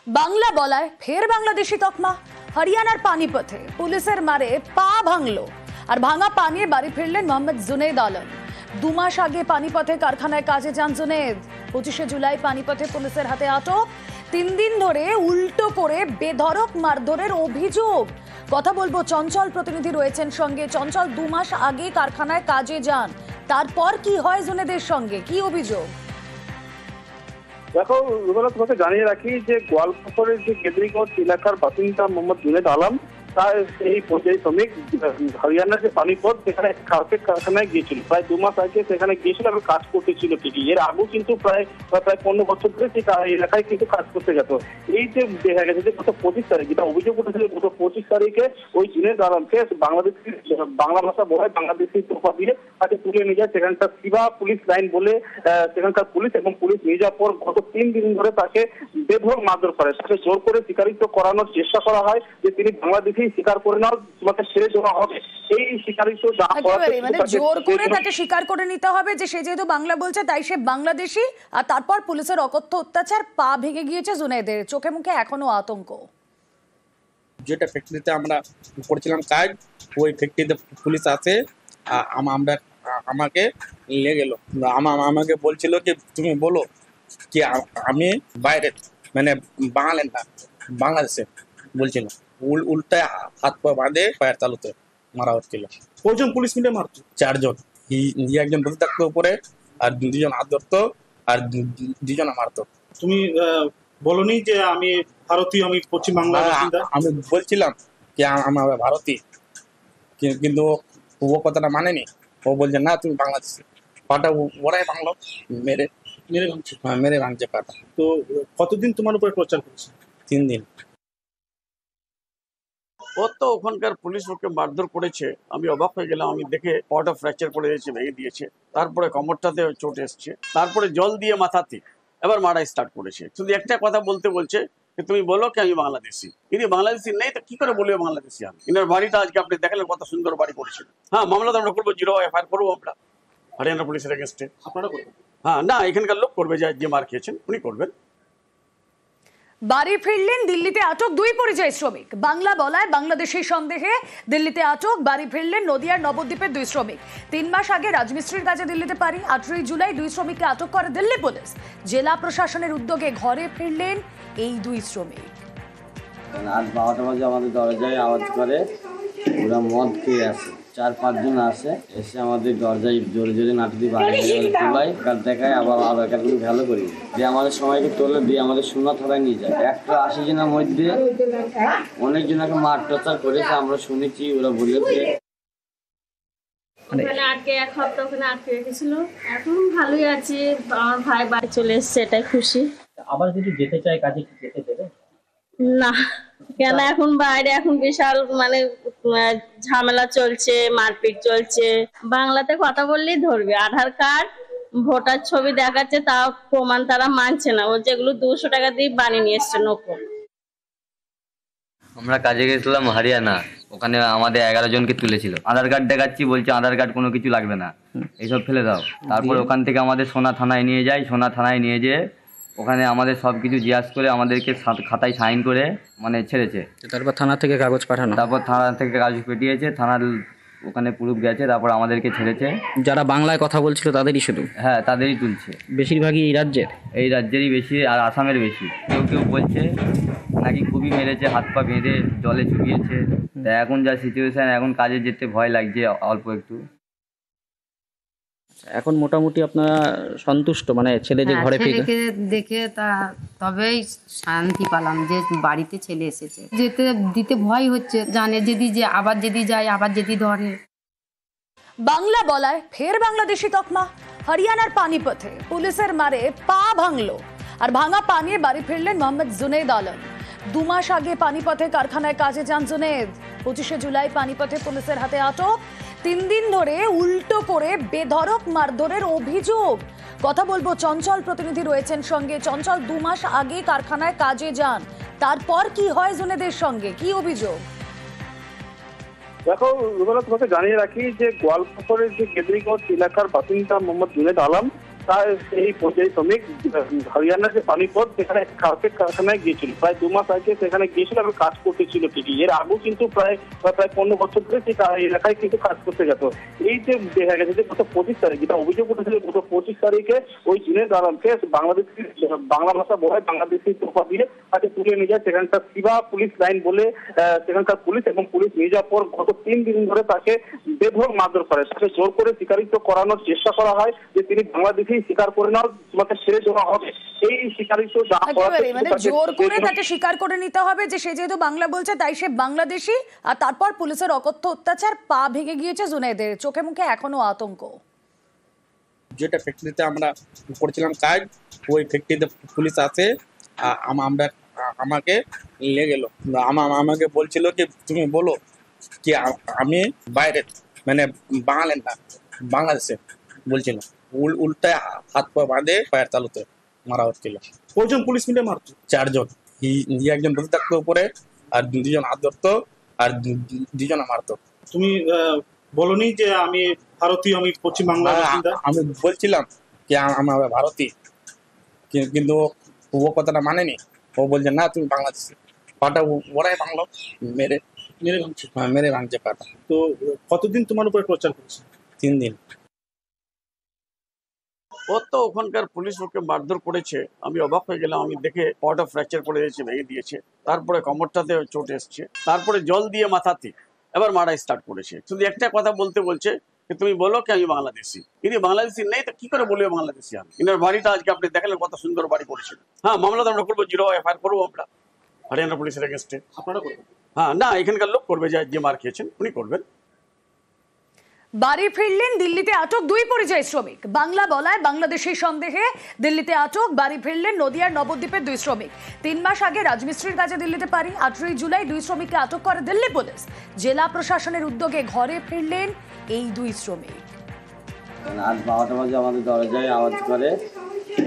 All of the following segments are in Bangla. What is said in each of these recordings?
বাংলা বলায় ফের বাংলাদেশি তকমা। হরিয়ানার পানিপথে পুলিশের মারে পা ভাঙলো আর ভাঙা পা নিয়ে বাড়ি ফিরলেন মোহাম্মদ জুনেদ আলম। 2 মাস আগে পানিপথে কারখানায় কাজে যান জুনেদ। 25শে জুলাই পানিপথে পুলিশের হাতে আটক। 3 দিন ধরে উল্টো করে বেধড়ক মারধরের অভিযোগ। কথা বলবো, চঞ্চল প্রতিনিধি রয়েছেন সঙ্গে। চঞ্চল, 2 মাস আগে কারখানায় কাজে যান, তারপর কি হয় জুনেদের সঙ্গে, কি অভিযোগ? দেখো রুবেলা, তোমাকে জানিয়ে রাখি যে গোয়ালপুকুরের যে কেদ্রিগঞ্জ এলাকার বাসিন্দা মোহাম্মদ জুনেদ আলম, তার এই পর্যায়ী শ্রমিক হরিয়ানার যে পানিপথ সেখানে কারখানায় গিয়েছিল। প্রায় 2 মাস আগে সেখানে গিয়েছিল এবং কাজ করতেছিল ঠিকই। এর আগেও কিন্তু প্রায় 15 বছর ধরে সেই এলাকায় কিন্তু কাজ করতে যেত। এই যে দেখা গেছে যে গত 25 তারিখ, যেটা অভিযোগ উঠেছিল, গত 25 তারিখে ওই জুনেদ আলমকে বাংলা ভাষা বলায় বাংলাদেশি তোফা দিয়ে তাকে তুলে নিয়ে যায় সেখানকার সিবা পুলিশ লাইন বলে সেখানকার পুলিশ, এবং পুলিশ নিয়ে যাওয়ার পর গত 3 দিন ধরে তাকে বেধড়ক মারধর করে। তাকে জোর করে স্বীকারিত করানোর চেষ্টা করা হয় যে তিনি বাংলাদেশি স্বীকার করে নাও, তোমাকে ছেড়ে দেওয়া হবে। এই স্বীকারিত মানে জোর করে তাকে স্বীকার করে নিতে হবে যে সে যেহেতু বাংলা বলছে তাই সে বাংলাদেশি। আর তারপর পুলিশের অকথ্য অত্যাচার, পা ভেঙে গিয়েছে জুনেদের, চোখে মুখে এখনো আতঙ্ক। যেটা ফ্যাক্টরিতে আমরা করছিলাম কাজ, ওই ফ্যাক্টরিতে পুলিশ আছে, আমাকে নিয়ে গেল। আমাকে বলছিল কি তুমি বলো কি আমি বাইরে, মানে বাঙালি না, বাংলাদেশে বলছিল। উল্টায় হাত পা বাঁধে পায়ের তালুতে মারা হচ্ছিল। কয়জন পুলিশ মিলে মারতো? 4 জন। একজন বসে থাকতো উপরে, আর 2 জন হাত ধরতো, আর 2 জন মারতো। তুমি বলনি যে আমি ভারতীয়, আমি পশ্চিম বাংলার বাসিন্দা? আমি বলছিলাম কি আমি ভারতীয়, কিন্তু ও কথাটা মানেনি। ও বলছে না তুমি বাংলাদেশি। পাটা ওরাই ভাঙলো, মেরে ভাঙছে। হ্যাঁ, মেরে ভাঙছে পাটা। তো কতদিন তোমার উপরে প্রচার করছে? 3 দিন। ও তো ওখানকার পুলিশ ওকে মারধর করেছে, আমি অবাক হয়ে গেলাম। আমি দেখে পাটা ফ্র্যাকচার করে দিয়েছে, ভেঙে দিয়েছে, তারপরে কোমরটাতে চোট এসছে, তারপরে জল দিয়ে মাথাতে এবার মারা স্টার্ট করেছে। শুধু একটা কথা বলছে যে তুমি বলো কি আমি বাংলাদেশি। কিন্তু বাংলাদেশি নেই তো কি করে বলবে বাংলাদেশি আমি? এনার বাড়িটা আজকে আপনি দেখালেন, কত সুন্দর বাড়ি করেছিল। হ্যাঁ, মামলা তো আমরা করবো, 0 এফআইআর করবো আমরা হরিয়ানা পুলিশের এগেনস্টে। আপনারা করবেন? হ্যাঁ, না এখানকার লোক করবে, যে মার খেয়েছেন উনি করবেন। বাড়ি ফিরলেন দিল্লিতে আটক 2 পরিযায়ী শ্রমিক। বাংলা বলায় বাংলাদেশি সন্দেহে দিল্লিতে আটক। বাড়ি ফিরলেন নদিয়ার নবদ্বীপের 2 শ্রমিক। 3 মাস আগে রাজমিস্ত্রির কাজে দিল্লিতে পারি। 18 জুলাই 2 শ্রমিককে আটক করে দিল্লি পুলিশ। জেলা প্রশাসনের উদ্যোগে ঘরে ফিরলেন এই 2 শ্রমিক। রাত 12টা বাজে আমাদের দরজায় আওয়াজ করে, ওরা মদ খেয়ে আসে, 4-5 জন আসে, এসে আমাদের দরজায় জোরে জোরে নাটুদি বাড়ি তোলায় কার দেখায়, আবার আধার কার্ডগুলো ভালো করি দিয়ে আমাদের সবাইকে তোলে দিয়ে আমাদের সোনা থানায় নিয়ে যায়। 180 জনের মধ্যে অনেক জনকে মার টর্চার করেছে, আমরা শুনেছি, ওরা বলেছে। ওখানে আটকে 1 সপ্তাহ ওখানে আটকে রেখেছিল। এখন ভালোই আছি, আমার ভাই বাড়ি চলে এসছে, এটাই খুশি। আবার যদি যেতে চাই কাজে, যেতে দেবে না? কেন, এখন বাইরে এখন বিশাল মানে ঝামেলা চলছে, মারপিট চলছে। বাংলাতে কথা বললেই ধরবে, আধার কার্ড ভোটার ছবি দেখাচ্ছে, তাও প্রমাণ তারা মানছে না। ও যেগুলো 200 টাকা দিয়ে বানিয়ে নিয়ে এসছে নকল। আমরা কাজে গেছিলাম হরিয়ানা, ওখানে আমাদের 11 জনকে তুলেছিল। আধার কার্ড দেখাচ্ছি, বলছে আধার কার্ড কোনো কিছু লাগবে না, এইসব ফেলে দাও। তারপর ওখান থেকে আমাদের সোনা থানায় নিয়ে যায়। সোনা থানায় নিয়ে যেয়ে ওখানে আমাদের সব কিছু জিজ্ঞাসা করে আমাদেরকে খাতায় সাইন করে মানে ছেড়েছে। তারপর থানা থেকে কাগজ পাঠানো, তারপর থানা থেকে কাগজ পেটিয়েছে, থানার ওখানে প্রুফ গেছে, তারপর আমাদেরকে ছেড়েছে। যারা বাংলায় কথা বলছিল তাদেরই শুধু? হ্যাঁ, তাদেরই তুলছে। বেশিরভাগই এই রাজ্যেরই বেশি, আর আসামের বেশি। কেউ বলছে নাকি খুবই মেরেছে, হাত পা বেঁধে জলে চুবিয়েছে। তা এখন যা সিচুয়েশন, এখন কাজে যেতে ভয় লাগছে অল্প একটু। এখন মোটামুটি আপনারা সন্তুষ্ট, মানে ছেলে যে ঘরে ফিরে দেখে তা তবেই শান্তি পেলাম যে বাড়িতে ছেলে এসেছে। যেতে দিতে ভয় হচ্ছে, জানে যদি যে আবার যদি যায়, আবার যদি ধরে। বাংলা বলায় ফের বাংলাদেশি তকমা। হরিয়ানার পানিপথে পুলিশের মারে পা ভাঙলো আর ভাঙা পা নিয়ে বাড়ি ফিরলেন মোহাম্মদ জুনেদ আলম। 2 মাস আগে পানিপথে কারখানায় কাজে যান জুনেদ। 25শে জুলাই পানিপথে পুলিশের হাতে আটক। 3 দিন ধরে উল্টো করে বেধড়ক মারধরের অভিযোগ। কথা বলবো, চঞ্চল প্রতিনিধি রয়েছেন সঙ্গে। চঞ্চল, 2 মাস আগে কারখানায় কাজে যান, তারপর কি হয় জুনেদের সঙ্গে, কি অভিযোগ? দেখো রুবেলা, তোমাকে জানিয়ে রাখি যে গোয়ালপুকুরের যে কেদ্রিগঞ্জ এলাকার বাসিন্দা মোহাম্মদ জুনেদ আলম, তার এই পর্যায়ী শ্রমিক হরিয়ানার যে পানিপথ সেখানে কার্পেট কারখানায় গিয়েছিল, প্রায় 2 মাস আগে সেখানে গিয়েছিল এবং কাজ করতেছিল ঠিকই। এর আগেও কিন্তু প্রায় 15 বছর ধরে সেই এলাকায় কিন্তু কাজ করতে যেত। এই যে দেখা গেছে যে গত 25 তারিখ, যেটা অভিযোগ উঠেছিল গত 25 তারিখে ওই জুনেদ আলমকে বাংলা ভাষা বলায় বাংলাদেশি তোফা দিয়ে তাকে তুলে নিয়ে যায় সেখানকার শিবা পুলিশ লাইন বলে সেখানকার পুলিশ, এবং পুলিশ নিয়ে যাওয়ার পর গত 3 দিন ধরে তাকে বেধড় মারধর করে, তাকে জোর করে স্বীকারিত করানোর চেষ্টা করা হয় যে তিনি বাংলাদেশি স্বীকার করে নাও, তোমাকে ছেড়ে দেওয়া হবে। এই স্বীকারিত মানে জোর করে তাকে স্বীকার করে নিতে হবে যে সে যেহেতু বাংলা বলছে তাই সে বাংলাদেশি, আর তারপর পুলিশের অকথ্য অত্যাচার, পা ভেঙে গিয়েছে জুনাইদের, চোখে মুখে এখনো আতঙ্ক। যেটা ফ্যাক্টরিতে আমরা করছিলাম কাজ, ওই ফ্যাক্টরিতে পুলিশ আছে, আমরা আমাকে নিয়ে গেল। আমাকে বলছিল কি তুমি বলো কি আমি বাইরে মানে বাঙালি না, বাংলাদেশে বলছিল। উল্টায় হাত পা বাঁধে পায়ের তালুতে মারা হচ্ছিল। কয়জন পুলিশ মিলে মারতো? 4 জন। একজন বসে থাকতো উপরে, আর 2 জন হাত ধরতো, আর 2 জন মারতো। তুমি বলনি যে আমি ভারতীয়, আমি পশ্চিম বাংলার বাসিন্দা? আমি বলছিলাম কি আমার ভারতীয়, কিন্তু ও কথাটা মানেনি। ও বলছে না তুমি বাংলাদেশি। পাটা ওরাই ভাঙলো, মেরে ভাঙছে। মেরে ভাঙছে পাটা। তো কতদিন তোমার উপরে প্রচার করছে? 3 দিন। ও তো ওখানকার পুলিশ ওকে মারধর করেছে, আমি অবাক হয়ে গেলাম। আমি দেখে পাটা ফ্র্যাকচার করে দিয়েছে, ভেঙে দিয়েছে, তারপরে কোমরটাতে চোট এসছে, তারপরে জল দিয়ে মাথাতে এবার মারা স্টার্ট করেছে। শুধু একটা কথা বলছে যে তুমি বলো কি আমি বাংলাদেশি। ইনি বাংলাদেশি নেই তো কি করে বলবে বাংলাদেশি আমি? ইনার বাড়িটা আজকে আপনি দেখালেন কত সুন্দর বাড়ি করেছিল। হ্যাঁ, মামলা তো আমরা করবো, 0 এফআইআর করবো আমরা হরিয়ানা পুলিশের এগেনস্টে। আপনারা করবেন? হ্যাঁ, না এখানকার লোক করবে, যে মার খেয়েছেন উনি করবেন। বাড়ি ফিরলেন দিল্লিতে আটক 2 পরিযায়ী শ্রমিক। বাংলা বলায় বাংলাদেশি সন্দেহে দিল্লিতে আটক, বাড়ি ফিরলেন নদিয়ার নবদ্বীপের 2 শ্রমিক। 3 মাস আগে রাজমিস্ত্রির কাজে দিল্লিতে পারি। 18 জুলাই 2 শ্রমিককে আটক করে দিল্লি পুলিশ। জেলা প্রশাসনের উদ্যোগে ঘরে ফিরলেন এই 2 শ্রমিক। রাত 12টা বাজে আমাদের দরজায় আওয়াজ করে,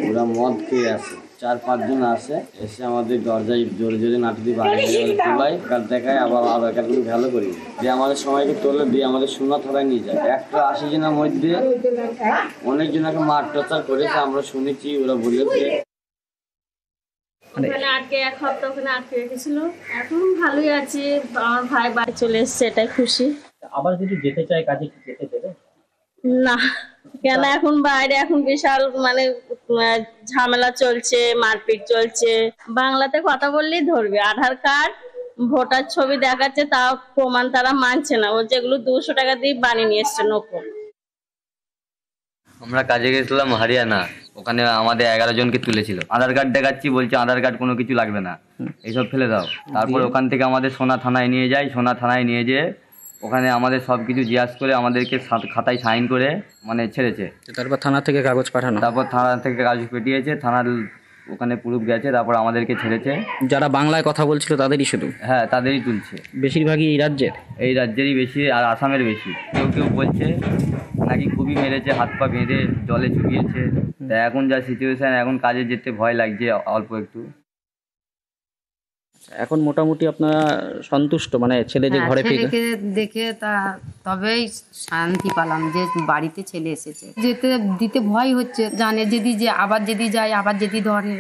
ওরা মদ খেয়ে আসে, 4-5 জন আসে, এসে আমাদের দরজায় জোরে জোরে নাটি দিয়ে বাইরে তোলায়, কার দেখায় আবার একাডগুলো ভালো করি দিয়ে আমাদের সময়কে তোলে দিয়ে আমাদের সোনা থানায় নিয়ে যায়। 180 জনের মধ্যে অনেকজনকে মার টর্চার করেছে, আমরা শুনেছি, ওরা বলেছে। ওখানে আটকে 1 সপ্তাহ ওখানে আটকে রেখেছিল, এখন ভালোই আছে। আমার ভাই বাড়ি চলে এসছে, এটাই খুশি। আবার যদি যেতে চায় কাজে কি যেতে দেবে না, কেন এখন বাইরে এখন বিশাল মানে ঝামেলা চলছে, মারপিট চলছে। বাংলাতে কথা বললেই ধরবে, আধার কার্ড ভোটার ছবি দেখাচ্ছে, তাও প্রমাণ তারা মানছে না। ও যেগুলো 200 টাকা দিয়ে বানিয়ে নিয়ে এসছে নকল। আমরা কাজে গেছিলাম হরিয়ানা, ওখানে আমাদের 11 জনকে তুলেছিল। আধার কার্ড দেখাচ্ছি, বলছে আধার কার্ড কোনো কিছু লাগবে না, এইসব ফেলে দাও। তারপরে ওখান থেকে আমাদের সোনা থানায় নিয়ে যায়। সোনা থানায় নিয়ে যেয়ে ওখানে আমাদের সব কিছু জিজ্ঞাসা করে আমাদেরকে খাতায় সাইন করে মানে ছেড়েছে। তারপর থানা থেকে কাগজ পাঠানো, তারপর থানা থেকে কাগজ পেটিয়েছে, থানার ওখানে প্রুফ গেছে, তারপর আমাদেরকে ছেড়েছে। যারা বাংলায় কথা বলছিল তাদেরই শুধু? হ্যাঁ, তাদেরই তুলছে। বেশিরভাগই এই রাজ্যেরই বেশি, আর আসামের বেশি। কেউ কেউ বলছে নাকি খুবই মেরেছে, হাত পা বেঁধে জলে চুবিয়েছে। তা এখন যা সিচুয়েশন, এখন কাজে যেতে ভয় লাগছে অল্প একটু। এখন মোটামুটি আপনারা সন্তুষ্ট, মানে ছেলে যে ঘরে ছেলেকে দেখে তবেই শান্তি পেলাম যে বাড়িতে ছেলে এসেছে। যেতে দিতে ভয় হচ্ছে, জানে যদি আবার যদি যায়, আবার যদি ধরে।